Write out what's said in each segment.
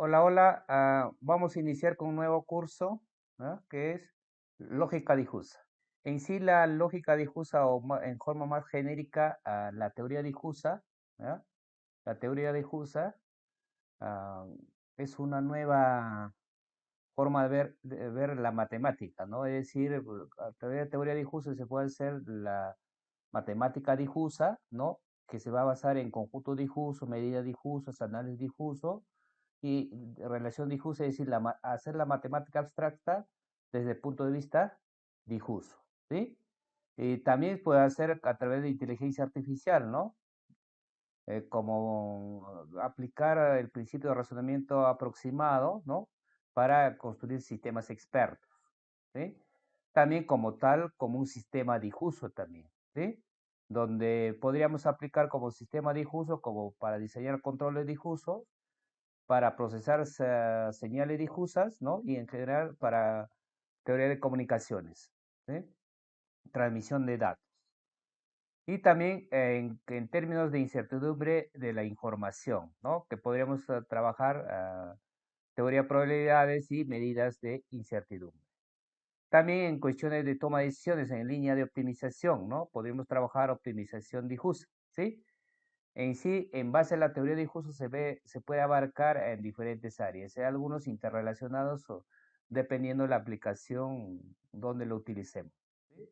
Hola, hola. Vamos a iniciar con un nuevo curso, ¿no? Que es lógica difusa. En sí, la lógica difusa o en forma más genérica, la teoría difusa, ¿ya? La teoría difusa ah, es una nueva forma de ver la matemática, ¿no? Es decir, a través de teoría difusa se puede hacer la matemática difusa, ¿no? Que se va a basar en conjunto difuso, medidas difusas, análisis difuso y relación difusa, es decir, hacer la matemática abstracta desde el punto de vista difuso, ¿sí? Y también puede hacer a través de inteligencia artificial, ¿no? Como aplicar el principio de razonamiento aproximado, ¿no? Para construir sistemas expertos, ¿sí? También como tal, como un sistema difuso también, ¿sí? Donde podríamos aplicar como sistema difuso, como para diseñar controles difusos, para procesar señales difusas, ¿no? Y en general para teoría de comunicaciones, ¿sí? Transmisión de datos. Y también en términos de incertidumbre de la información, ¿no? Que podríamos trabajar teoría de probabilidades y medidas de incertidumbre. También en cuestiones de toma de decisiones en línea de optimización, ¿no? Podríamos trabajar optimización difusa, ¿sí? En sí, en base a la teoría difusa se puede abarcar en diferentes áreas, algunos interrelacionados o dependiendo de la aplicación donde lo utilicemos, ¿sí?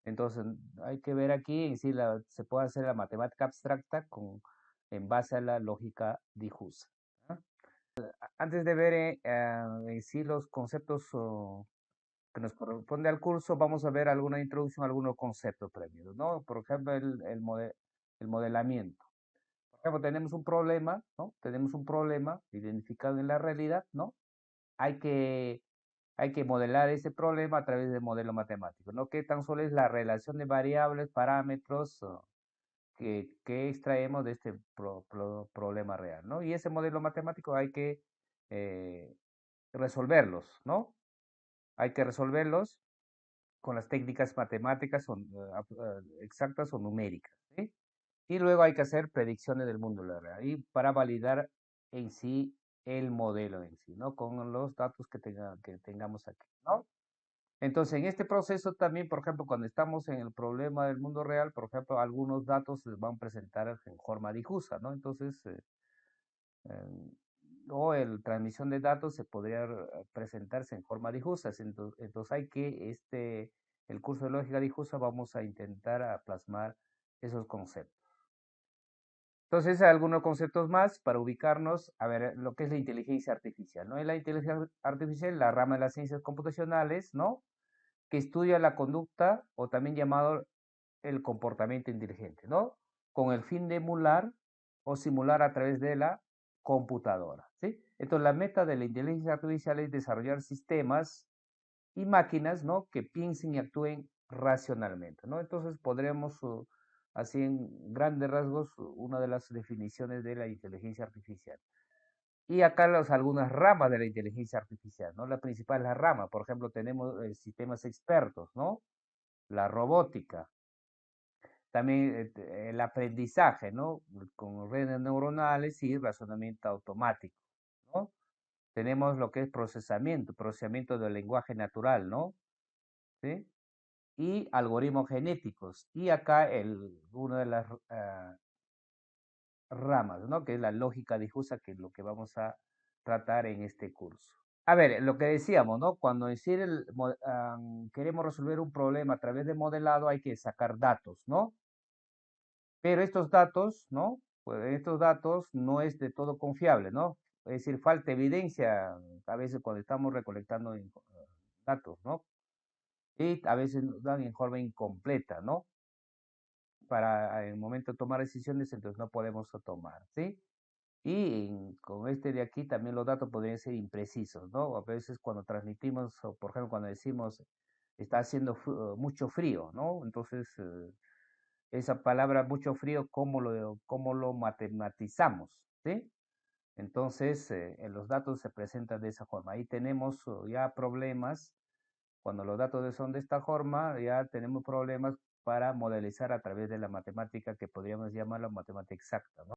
Entonces, hay que ver aquí, en sí, se puede hacer la matemática abstracta en base a la lógica difusa, ¿no? Antes de ver en sí los conceptos que nos corresponde al curso, vamos a ver alguna introducción a algunos conceptos previos, ¿no? Por ejemplo, el modelamiento. Por ejemplo, tenemos un problema, ¿no? Tenemos un problema identificado en la realidad, ¿no? Hay que, hay que modelar ese problema a través del modelo matemático, ¿no? Que tan solo es la relación de variables, parámetros que extraemos de este problema real, ¿no? Y ese modelo matemático hay que eh, resolverlos, ¿no? Hay que resolverlos con las técnicas matemáticas exactas o numéricas, ¿sí? Y luego hay que hacer predicciones del mundo real y para validar en sí el modelo en sí, ¿no? Con los datos que tengamos aquí, ¿no? Entonces, en este proceso también, por ejemplo, cuando estamos en el problema del mundo real, por ejemplo, algunos datos se van a presentar en forma difusa, ¿no? Entonces, eh, o el transmisión de datos se podría presentarse en forma difusa. Entonces, hay que, el curso de lógica difusa, vamos a intentar a plasmar esos conceptos. Entonces, algunos conceptos más para ubicarnos, a ver, lo que es la inteligencia artificial, ¿no? En la inteligencia artificial, la rama de las ciencias computacionales, ¿no? Que estudia la conducta o también llamado el comportamiento inteligente, ¿no? Con el fin de emular o simular a través de la computadora, ¿sí? Entonces, la meta de la inteligencia artificial es desarrollar sistemas y máquinas, ¿no? Que piensen y actúen racionalmente, ¿no? Entonces, podremos, así en grandes rasgos, una de las definiciones de la inteligencia artificial. Y acá algunas ramas de la inteligencia artificial, ¿no? La principal es la rama, por ejemplo, tenemos sistemas expertos, ¿no? La robótica, también el aprendizaje, ¿no? Con redes neuronales y razonamiento automático, ¿no? Tenemos lo que es procesamiento del lenguaje natural, ¿no? ¿Sí? Y algoritmos genéticos. Y acá una de las ramas, ¿no? Que es la lógica difusa, que es lo que vamos a tratar en este curso. A ver, lo que decíamos, ¿no? Cuando decir queremos resolver un problema a través de modelado, hay que sacar datos, ¿no? Pero estos datos, ¿no? Pues estos datos no es de todo confiable, ¿no? Es decir, falta evidencia a veces cuando estamos recolectando datos, ¿no? Y a veces nos dan en forma incompleta, ¿no? Para el momento de tomar decisiones, entonces no podemos tomar, ¿sí? Y con este de aquí también los datos podrían ser imprecisos, ¿no? A veces cuando transmitimos, o por ejemplo cuando decimos está haciendo mucho frío, ¿no? Entonces, esa palabra mucho frío, cómo lo matematizamos? ¿Sí? Entonces, en los datos se presentan de esa forma. Ahí tenemos ya problemas. Cuando los datos son de esta forma, ya tenemos problemas para modelizar a través de la matemática que podríamos llamar la matemática exacta, ¿no?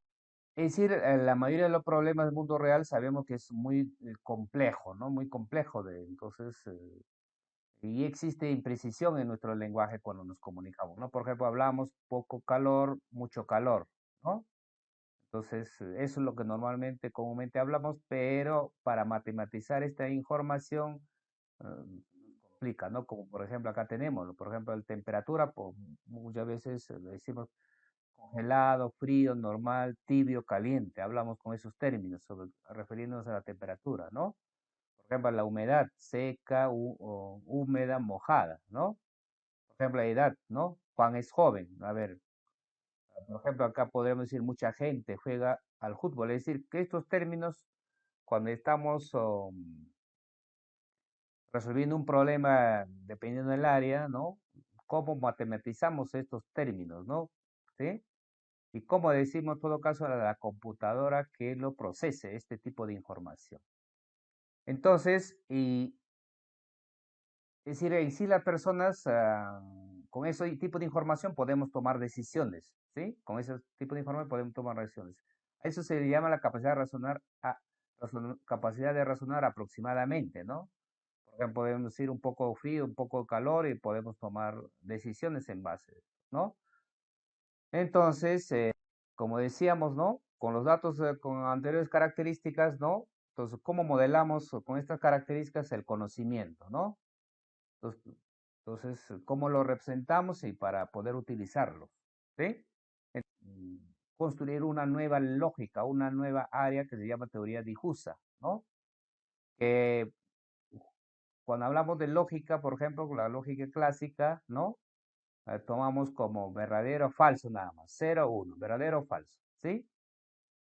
Es decir, la mayoría de los problemas del mundo real sabemos que es muy complejo, ¿no? Muy complejo entonces, y existe imprecisión en nuestro lenguaje cuando nos comunicamos, ¿no? Por ejemplo, hablamos poco calor, mucho calor, ¿no? Entonces, eso es lo que normalmente, comúnmente hablamos, pero para matematizar esta información nos complica, ¿no? Como por ejemplo acá tenemos, ¿no? Por ejemplo, la temperatura, pues, muchas veces le decimos congelado, frío, normal, tibio, caliente. Hablamos con esos términos refiriéndonos a la temperatura, ¿no? Por ejemplo, la humedad, seca, o húmeda, mojada, ¿no? Por ejemplo, la edad, ¿no? Juan es joven. A ver, por ejemplo, acá podríamos decir mucha gente juega al fútbol. Es decir, que estos términos, cuando estamos resolviendo un problema, dependiendo del área, ¿no? ¿Cómo matematizamos estos términos, ¿no? ¿Sí? Y cómo decimos en todo caso a la computadora que lo procese este tipo de información. Entonces, es decir, en sí las personas con ese tipo de información podemos tomar decisiones, ¿sí? Con ese tipo de información podemos tomar decisiones. A eso se le llama la capacidad de razonar, capacidad de razonar aproximadamente, ¿no? Por ejemplo, podemos decir un poco frío, un poco calor y podemos tomar decisiones en base, ¿no? Entonces, como decíamos, ¿no? Con los datos con anteriores características, ¿no? Entonces, ¿cómo modelamos con estas características el conocimiento, ¿no? Entonces, ¿cómo lo representamos y para poder utilizarlo? ¿Sí? Mm, Construir una nueva lógica, una nueva área que se llama teoría difusa, ¿no? Que cuando hablamos de lógica, por ejemplo, la lógica clásica, ¿no? Tomamos como verdadero o falso nada más, 0 1, verdadero o falso, ¿sí?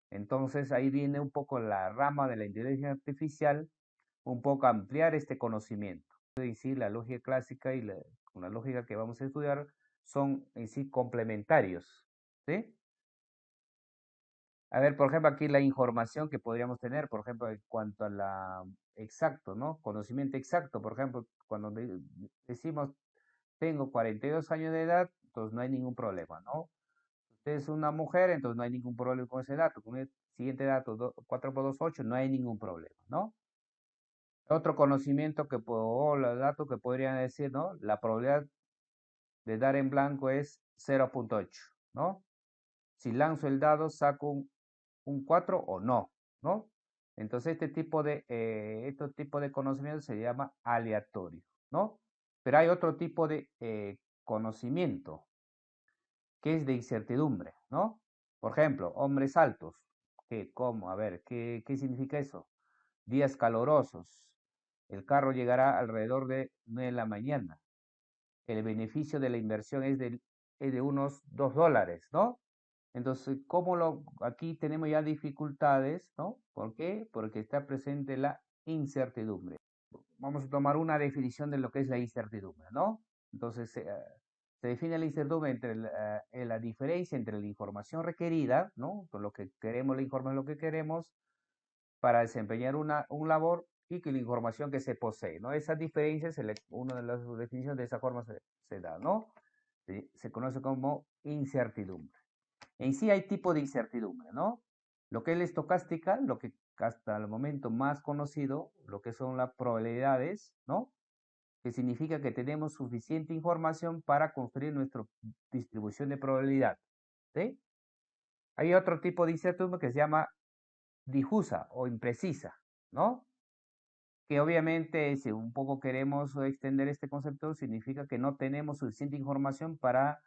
Entonces ahí viene un poco la rama de la inteligencia artificial, un poco ampliar este conocimiento. En sí, la lógica clásica y la lógica que vamos a estudiar son en sí complementarios, ¿sí? A ver, por ejemplo, aquí la información que podríamos tener, por ejemplo, en cuanto a la exacto, ¿no? Conocimiento exacto, por ejemplo, cuando decimos tengo 42 años de edad, entonces no hay ningún problema, ¿no? Usted es una mujer, entonces no hay ningún problema con ese dato. Con el siguiente dato, 4 por 2, 8, no hay ningún problema, ¿no? Otro conocimiento o los datos que podrían decir, ¿no? La probabilidad de dar en blanco es 0.8, ¿no? Si lanzo el dado, saco un 4 o no, ¿no? Entonces este tipo de conocimiento se llama aleatorio, ¿no? Pero hay otro tipo de conocimiento que es de incertidumbre, ¿no? Por ejemplo, hombres altos, ¿cómo? A ver, ¿qué significa eso? Días calurosos, el carro llegará alrededor de 9 de la mañana, el beneficio de la inversión es de unos $2, ¿no? Entonces, aquí tenemos ya dificultades, ¿no? ¿Por qué? Porque está presente la incertidumbre. Vamos a tomar una definición de lo que es la incertidumbre, ¿no? Entonces, se define la incertidumbre entre la diferencia entre la información requerida, ¿no? Con lo que queremos, la información, lo que queremos para desempeñar un labor y que la información que se posee, ¿no? Esa diferencia, una de las definiciones de esa forma se da, ¿no? Se conoce como incertidumbre. En sí hay tipo de incertidumbre, ¿no? Lo que es la estocástica, lo que hasta el momento más conocido, lo que son las probabilidades, ¿no? Que significa que tenemos suficiente información para construir nuestra distribución de probabilidad, ¿sí? Hay otro tipo de incertidumbre que se llama difusa o imprecisa, ¿no? Que obviamente, si un poco queremos extender este concepto, significa que no tenemos suficiente información para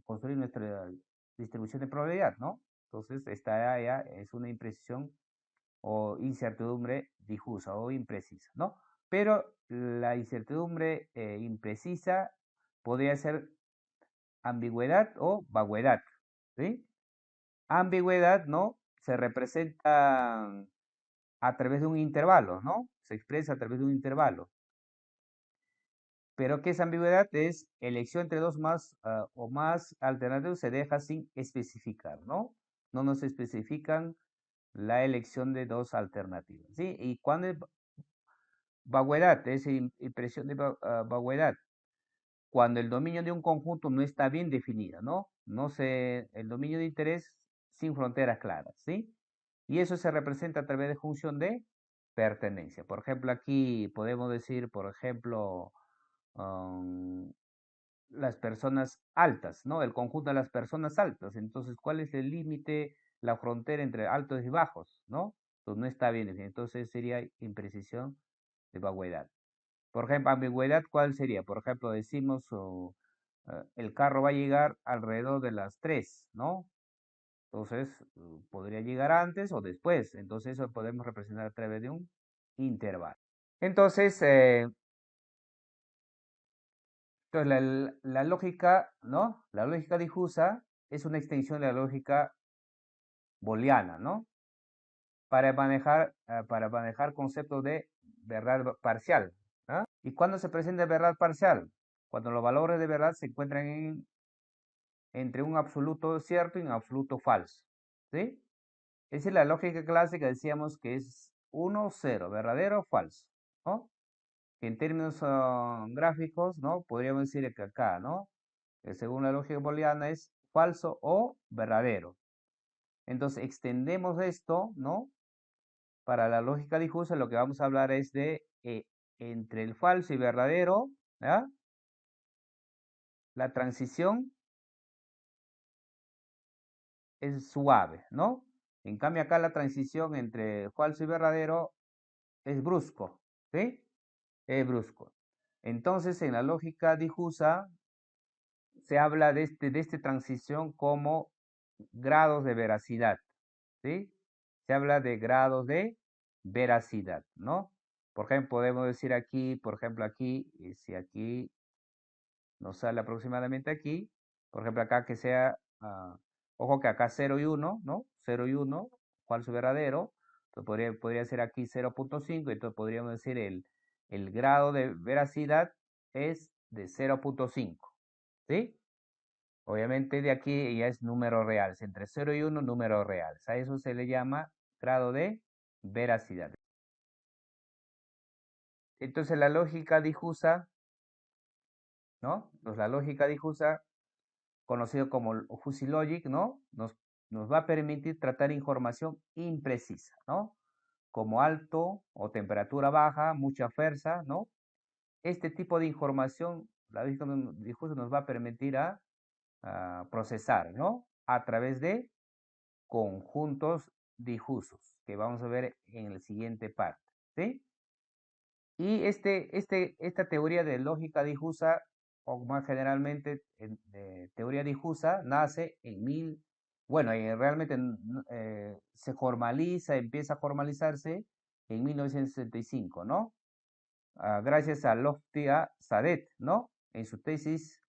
construir nuestra distribución de probabilidad, ¿no? Entonces, esta ya es una imprecisión o incertidumbre difusa o imprecisa, ¿no? Pero la incertidumbre imprecisa podría ser ambigüedad o vaguedad, ¿sí? Ambigüedad, ¿no? Se representa a través de un intervalo, ¿no? Se expresa a través de un intervalo. Pero ¿qué es ambigüedad? Es elección entre dos más o más alternativas se deja sin especificar, ¿no? No nos especifican la elección de dos alternativas, ¿sí? Y cuando es vaguedad, es impresión de vaguedad, cuando el dominio de un conjunto no está bien definido, ¿no? El dominio de interés sin fronteras claras, ¿sí? Y eso se representa a través de función de pertenencia. Por ejemplo, aquí podemos decir, por ejemplo, um, las personas altas, ¿no? El conjunto de las personas altas. Entonces, ¿cuál es el límite, la frontera entre altos y bajos, ¿no? Pues no está bien definido. Entonces sería imprecisión de vaguedad. Por ejemplo, ambigüedad, ¿cuál sería? Por ejemplo, decimos, el carro va a llegar alrededor de las 3, ¿no? Entonces, podría llegar antes o después. Entonces, eso podemos representar a través de un intervalo. Entonces, la lógica, ¿no? La lógica difusa es una extensión de la lógica booleana, ¿no? Para manejar conceptos de verdad parcial, ¿ah? ¿Y cuándo se presenta verdad parcial? Cuando los valores de verdad se encuentran entre un absoluto cierto y un absoluto falso, ¿sí? Es decir, la lógica clásica decíamos que es 1, 0, verdadero o falso, ¿no? En términos gráficos, ¿no? Podríamos decir que acá, ¿no? Según la lógica booleana es falso o verdadero. Entonces, extendemos esto, ¿no? Para la lógica difusa, lo que vamos a hablar es de entre el falso y verdadero, ¿ya? La transición es suave, ¿no? En cambio, acá la transición entre falso y verdadero es brusco, ¿sí? Es brusco. Entonces, en la lógica difusa se habla de esta transición como grados de veracidad, ¿sí? Se habla de grados de veracidad, ¿no? Por ejemplo, podemos decir aquí, por ejemplo, aquí, si aquí nos sale aproximadamente aquí, por ejemplo, acá que sea, ojo que acá 0 y 1, ¿no? 0 y 1, falso y verdadero, entonces podría ser aquí 0.5, entonces podríamos decir el grado de veracidad es de 0.5, ¿sí? Obviamente de aquí ya es número real, entre 0 y 1 números reales. A eso se le llama grado de veracidad. Entonces la lógica difusa, ¿no? Pues la lógica difusa, conocido como fuzzy logic, ¿no? Nos va a permitir tratar información imprecisa, ¿no? Como alto o temperatura baja, mucha fuerza, ¿no? Este tipo de información, la lógica difusa nos va a permitir a procesar, ¿no? A través de conjuntos difusos, que vamos a ver en el siguiente parte, ¿sí? Y esta teoría de lógica difusa, o más generalmente teoría difusa, nace bueno, realmente se formaliza, empieza a formalizarse en 1965, ¿no? Gracias a Lotfia Sadet, ¿no? En su tesis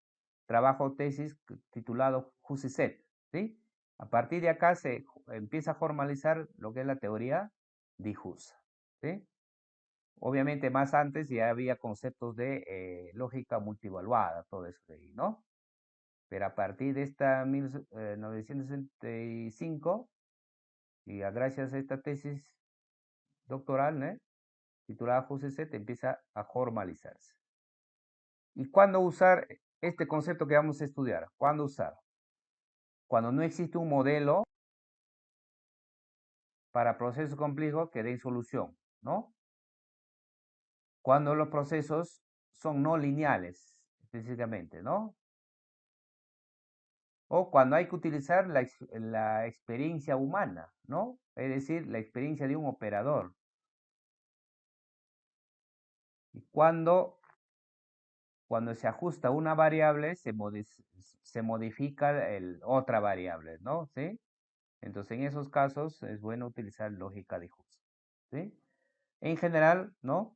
titulado Fuzzy Set, ¿sí? A partir de acá se empieza a formalizar lo que es la teoría difusa, ¿sí? Obviamente más antes ya había conceptos de lógica multivaluada, todo eso de ahí, ¿no? Pero a partir de esta 1965, y gracias a esta tesis doctoral, ¿no? Titulada Fuzzy Set, empieza a formalizarse. ¿Y cuándo usar este concepto que vamos a estudiar? ¿Cuándo usar? Cuando no existe un modelo para procesos complejos que den solución, ¿no? Cuando los procesos son no lineales, específicamente, ¿no? O cuando hay que utilizar la experiencia humana, ¿no? Es decir, la experiencia de un operador. Y cuando se ajusta una variable, se modifica otra variable, ¿no? ¿Sí? Entonces, en esos casos es bueno utilizar lógica difusa, ¿sí? En general, ¿no?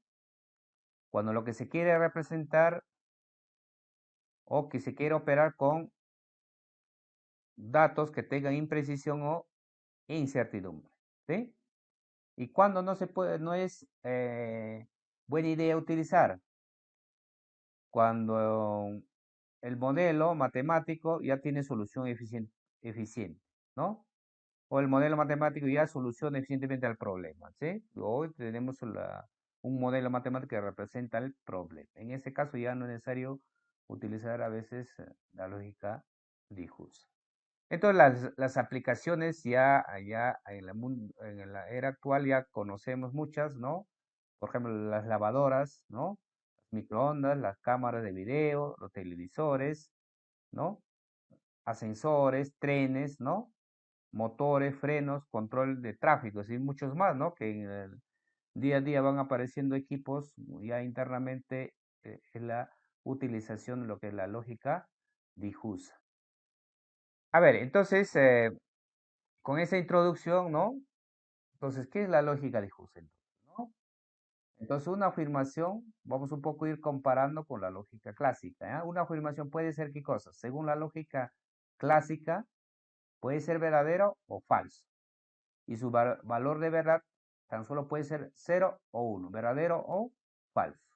Cuando lo que se quiere representar o que se quiere operar con datos que tengan imprecisión o incertidumbre, ¿sí? Y cuando no se puede, no es buena idea utilizar, cuando el modelo matemático ya tiene solución eficiente, ¿no? O el modelo matemático ya soluciona eficientemente al problema, ¿sí? Hoy tenemos un modelo matemático que representa el problema. En ese caso ya no es necesario utilizar a veces la lógica difusa. Entonces, las aplicaciones ya en la era actual ya conocemos muchas, ¿no? Por ejemplo, las lavadoras, ¿no? Las microondas, las cámaras de video, los televisores, ¿no? Ascensores, trenes, ¿no? Motores, frenos, control de tráfico, y muchos más, ¿no? Que en el día a día van apareciendo equipos ya internamente en la utilización de lo que es la lógica difusa. A ver, entonces, con esa introducción, ¿no? Entonces, ¿qué es la lógica difusa? ¿No? Entonces, una afirmación, vamos un poco a ir comparando con la lógica clásica. ¿Ya? Una afirmación puede ser qué cosa? Según la lógica clásica, puede ser verdadero o falso. Y su valor de verdad tan solo puede ser 0 o 1, verdadero o falso.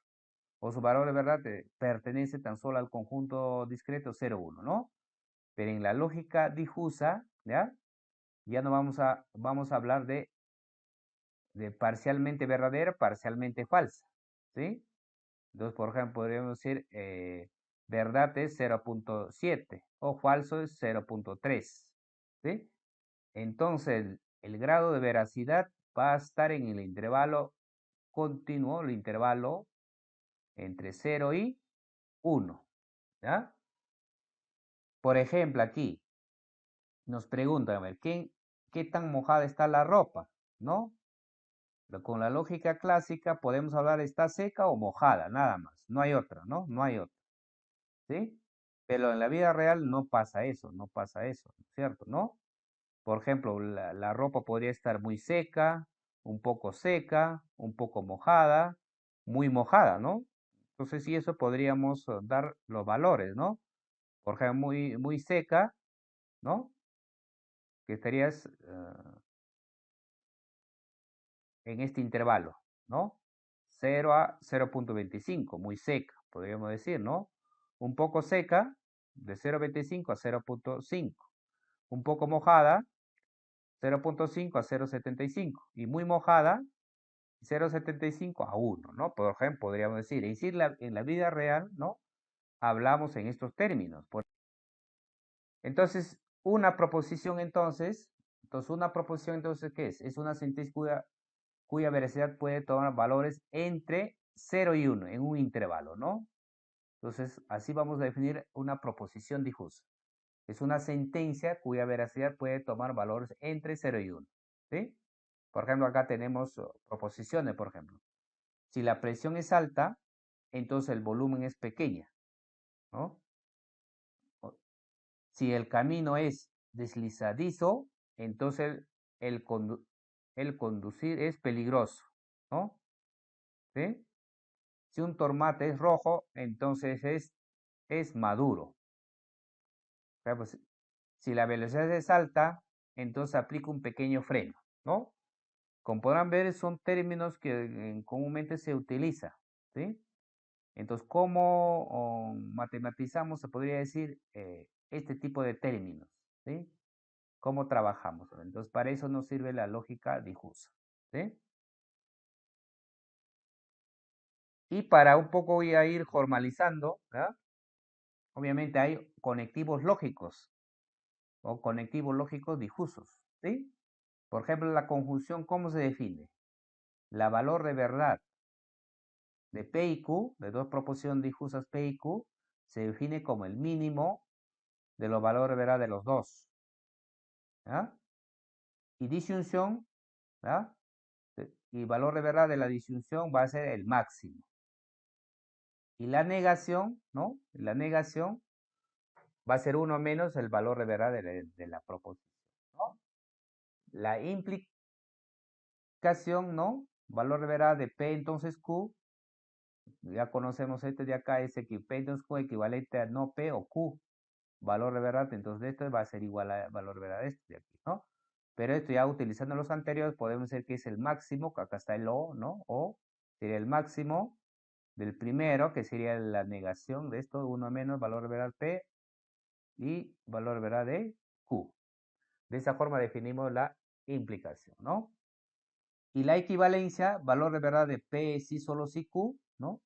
O su valor de verdad pertenece tan solo al conjunto discreto 0, 1, ¿no? Pero en la lógica difusa, ¿ya? Ya no vamos a hablar de parcialmente verdadera, parcialmente falsa, ¿sí? Entonces, por ejemplo, podríamos decir verdad es 0.7 o falso es 0.3, ¿sí? Entonces, el grado de veracidad va a estar en el intervalo continuo, el intervalo entre 0 y 1, ¿ya? Por ejemplo, aquí nos preguntan, a ver, ¿qué tan mojada está la ropa? ¿No? Pero con la lógica clásica podemos hablar está seca o mojada, nada más. No hay otra, ¿no? No hay otra, ¿sí? Pero en la vida real no pasa eso, no pasa eso, ¿cierto? ¿No? Por ejemplo, la ropa podría estar muy seca, un poco mojada, muy mojada, ¿no? Entonces, sí, eso podríamos dar los valores, ¿no? Por ejemplo, muy seca, ¿no? Que estarías en este intervalo, ¿no? 0 a 0.25, muy seca, podríamos decir, ¿no? Un poco seca, de 0.25 a 0.5. Un poco mojada, 0.5 a 0.75. Y muy mojada, 0.75 a 1, ¿no? Por ejemplo, podríamos decir, es decir, en la vida real, ¿no? Hablamos en estos términos. Entonces, una proposición, entonces, ¿qué es? Es una sentencia cuya veracidad puede tomar valores entre 0 y 1 en un intervalo, ¿no? Entonces, así vamos a definir una proposición difusa. Es una sentencia cuya veracidad puede tomar valores entre 0 y 1, ¿sí? Por ejemplo, acá tenemos proposiciones, por ejemplo. Si la presión es alta, entonces el volumen es pequeña, ¿no? Si el camino es deslizadizo, entonces el, condu el conducir es peligroso, ¿no? ¿Sí? Si un tomate es rojo, entonces es maduro. Pues, si la velocidad es alta, entonces aplica un pequeño freno, ¿no? Como podrán ver, son términos que comúnmente se utilizan, ¿sí? Entonces, ¿cómo matematizamos, se podría decir, este tipo de términos, ¿sí? ¿Cómo trabajamos? Entonces, para eso nos sirve la lógica difusa, ¿sí? Y para un poco ya ir formalizando, ¿verdad? Obviamente hay conectivos lógicos o conectivos lógicos difusos, ¿sí? Por ejemplo, la conjunción, ¿cómo se define? La valor de verdad de P y Q, de dos proposiciones difusas P y Q, se define como el mínimo de los valores de verdad de los dos, ¿ya? Y disyunción, ¿ya? Y valor de verdad de la disyunción va a ser el máximo. Y la negación, ¿no? La negación va a ser uno menos el valor de verdad de la proposición, ¿no? La implicación, ¿no? Valor de verdad de P entonces Q, ya conocemos este de acá, es P entonces Q equivalente a no P o Q, valor de verdad, entonces esto va a ser igual a valor de verdad de este de aquí, ¿no? Pero esto ya utilizando los anteriores podemos decir que es el máximo, que acá está el O, ¿no? O sería el máximo del primero, que sería la negación de esto, 1 menos valor de verdad P y valor de verdad de Q. De esa forma definimos la implicación, ¿no? Y la equivalencia, valor de verdad de P sí, solo sí Q, ¿no?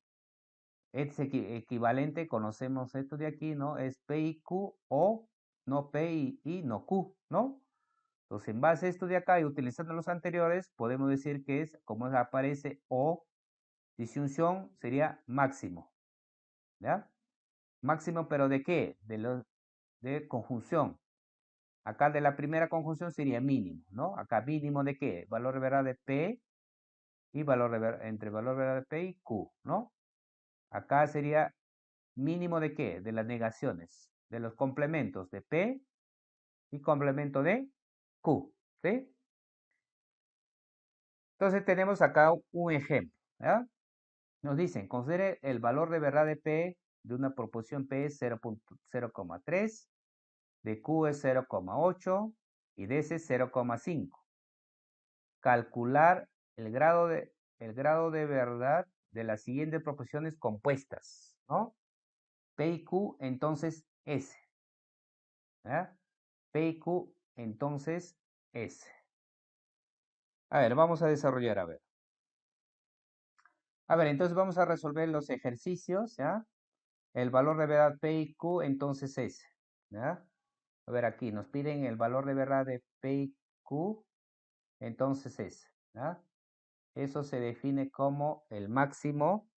Es equivalente, conocemos esto de aquí, ¿no? Es P y Q o no P y no Q, ¿no? Entonces, en base a esto de acá y utilizando los anteriores, podemos decir que es, como aparece O, disyunción sería máximo, ¿ya? Máximo, pero ¿de qué? De conjunción. Acá de la primera conjunción sería mínimo, ¿no? Acá mínimo de qué? Valor de verdad de P y entre valor de verdad de P y Q, ¿no? Acá sería mínimo de qué? De las negaciones, de los complementos de P y complemento de Q, ¿sí? Entonces tenemos acá un ejemplo, ¿ya? Nos dicen, considere el valor de verdad de P de una proporción P es 0,3, de Q es 0,8 y de S es 0,5. Calcular el grado de verdad de las siguientes proporciones compuestas, ¿no? P y Q, entonces S. ¿Ya? P y Q, entonces S. A ver, vamos a desarrollar, a ver. A ver, entonces vamos a resolver los ejercicios, ¿ya? El valor de verdad P y Q, entonces S, ¿ya? A ver, aquí nos piden el valor de verdad de P y Q, entonces S, ¿ya? Eso se define como el máximo,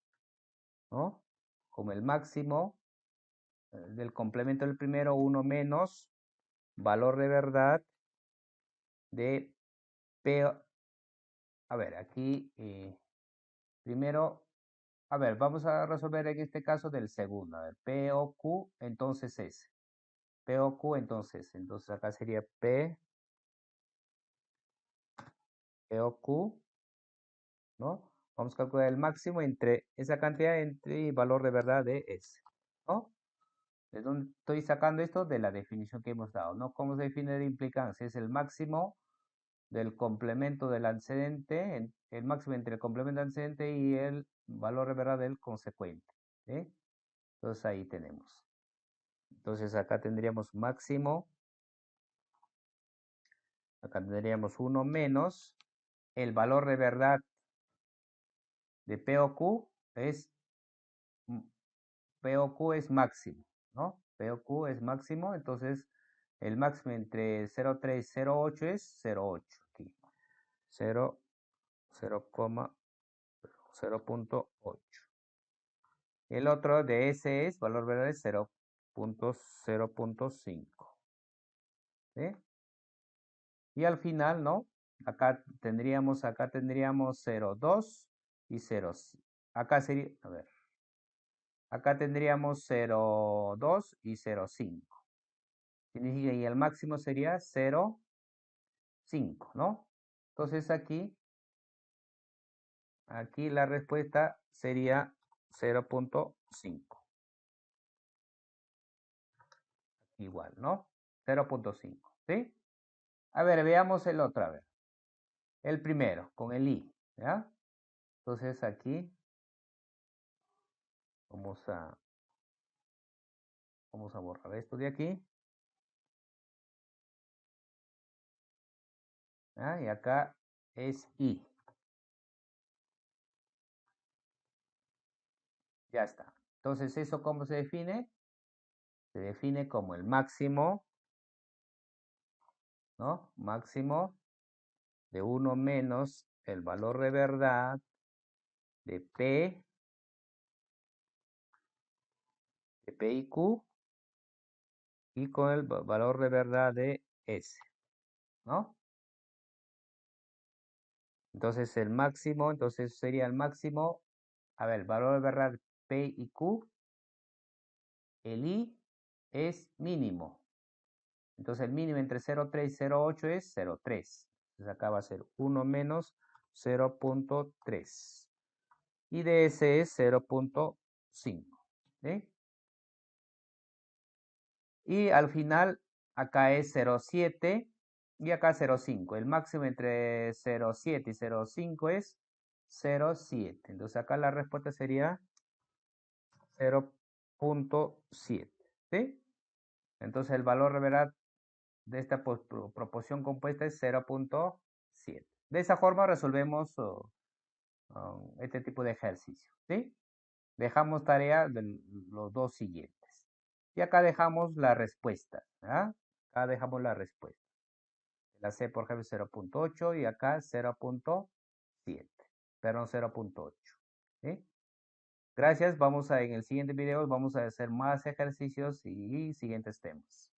¿no? Como el máximo del complemento del primero, 1 menos valor de verdad de P. A ver, aquí primero, a ver, vamos a resolver en este caso del segundo. A ver, P o Q, entonces S. P o Q, entonces. Entonces acá sería P o Q, ¿no? Vamos a calcular el máximo entre esa cantidad entre el valor de verdad de S, ¿no? ¿De dónde estoy sacando esto? De la definición que hemos dado, ¿no? ¿Cómo se define la implicancia? Es el máximo del complemento del antecedente, el máximo entre el complemento antecedente y el valor de verdad del consecuente, ¿sí? Entonces ahí tenemos. Entonces acá tendríamos máximo, acá tendríamos 1 menos el valor de verdad de P o Q es P o Q es máximo, ¿no? P o Q es máximo, entonces el máximo entre 0,3 y 0,8 es 0,8 aquí. 0,8. El otro de S es valor verdadero es 0,5. ¿Sí? Y al final, ¿no? Acá tendríamos 0,2 y 0. Acá sería, a ver, acá tendríamos 0,2 y 0,5. Significa, y el máximo sería 0,5, ¿no? Entonces aquí la respuesta sería 0,5. Igual, ¿no? 0,5, ¿sí? A ver, veamos el otro, a ver. El primero, con el I, ¿ya? Entonces aquí vamos a borrar esto de aquí. ¿Ya? Y acá es I. Ya está. Entonces, ¿eso cómo se define? Se define como el máximo, ¿no? Máximo de 1 menos el valor de verdad de P y Q y con el valor de verdad de S, ¿no? Entonces el máximo, entonces sería el máximo, a ver, el valor de verdad P y Q, el I es mínimo. Entonces el mínimo entre 0,3 y 0,8 es 0,3. Entonces acá va a ser 1 menos 0,3. Y de ese es 0,5. ¿Sí? Y al final acá es 0,7 y acá 0,5. El máximo entre 0,7 y 0,5 es 0,7. Entonces acá la respuesta sería 0,7. ¿Sí? Entonces el valor de verdad de esta proporción compuesta es 0,7. De esa forma resolvemos este tipo de ejercicio. ¿Sí? Dejamos tarea de los dos siguientes. Y acá dejamos la respuesta. ¿Ah? Acá dejamos la respuesta. La C, por ejemplo, 0.8 y acá 0.7. Perdón, 0.8. ¿Sí? Gracias. En el siguiente video vamos a hacer más ejercicios y siguientes temas.